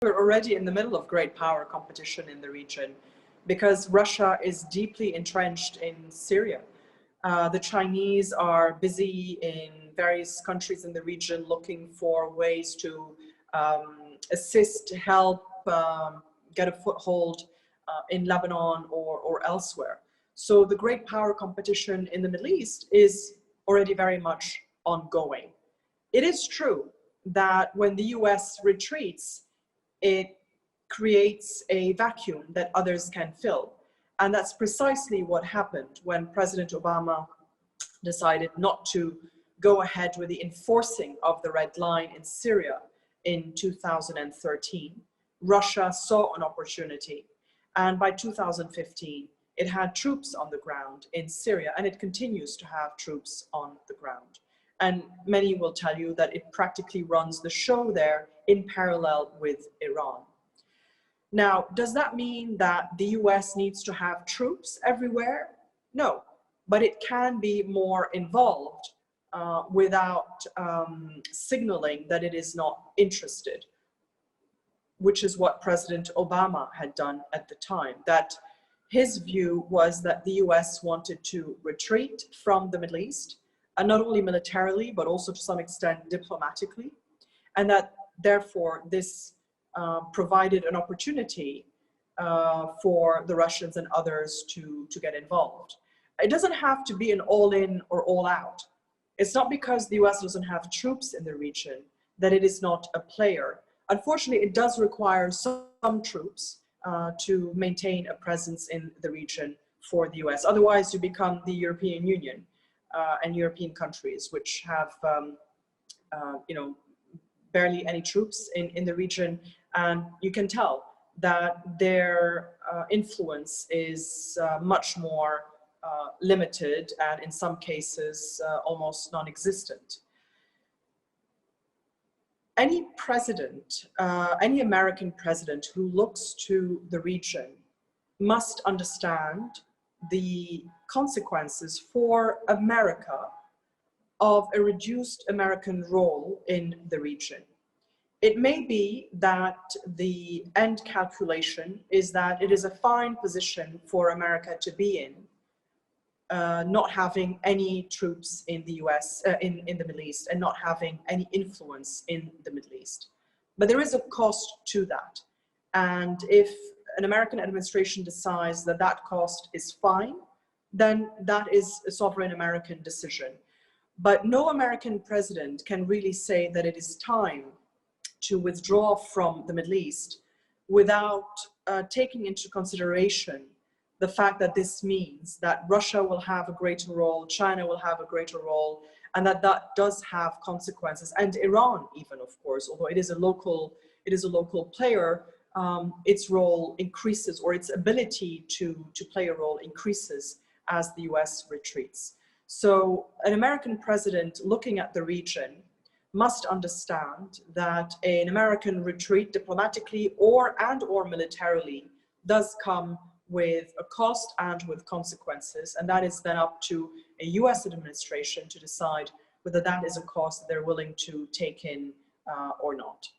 we're already in the middle of great power competition in the region because Russia is deeply entrenched in Syria. The Chinese are busy in various countries in the region looking for ways to assist, help, get a foothold in Lebanon or elsewhere. So the great power competition in the Middle East is already very much ongoing. It is true that when the US retreats, it creates a vacuum that others can fill. And that's precisely what happened when President Obama decided not to go ahead with the enforcing of the red line in Syria in 2013. Russia saw an opportunity. And by 2015, it had troops on the ground in Syria, and it continues to have troops on the ground. And many will tell you that it practically runs the show there in parallel with Iran. Now, does that mean that the US needs to have troops everywhere? No, but it can be more involved without signaling that it is not interested, which is what President Obama had done at the time. That his view was that the US wanted to retreat from the Middle East, and not only militarily, but also to some extent diplomatically, and that therefore this provided an opportunity for the Russians and others to get involved. It doesn't have to be an all-in or all-out. It's not because the US doesn't have troops in the region that it is not a player. Unfortunately, it does require some troops to maintain a presence in the region for the US. Otherwise, you become the European Union and European countries, which have barely any troops in the region. And you can tell that their influence is much more limited and in some cases almost non-existent. Any president, any American president who looks to the region must understand the consequences for America of a reduced American role in the region. It may be that the end calculation is that it is a fine position for America to be in, not having any troops in the US, in the Middle East, and not having any influence in the Middle East. But there is a cost to that. And if an American administration decides that that cost is fine, then that is a sovereign American decision. But no American president can really say that it is time to withdraw from the Middle East without taking into consideration the fact that this means that Russia will have a greater role, China will have a greater role, and that that does have consequences. And Iran even, of course, although it is a local player, its role increases, or its ability to play a role increases as the US retreats. So an American president looking at the region must understand that an American retreat diplomatically or militarily does come with a cost and with consequences, and that is then up to a US administration to decide whether that is a cost that they're willing to take in or not.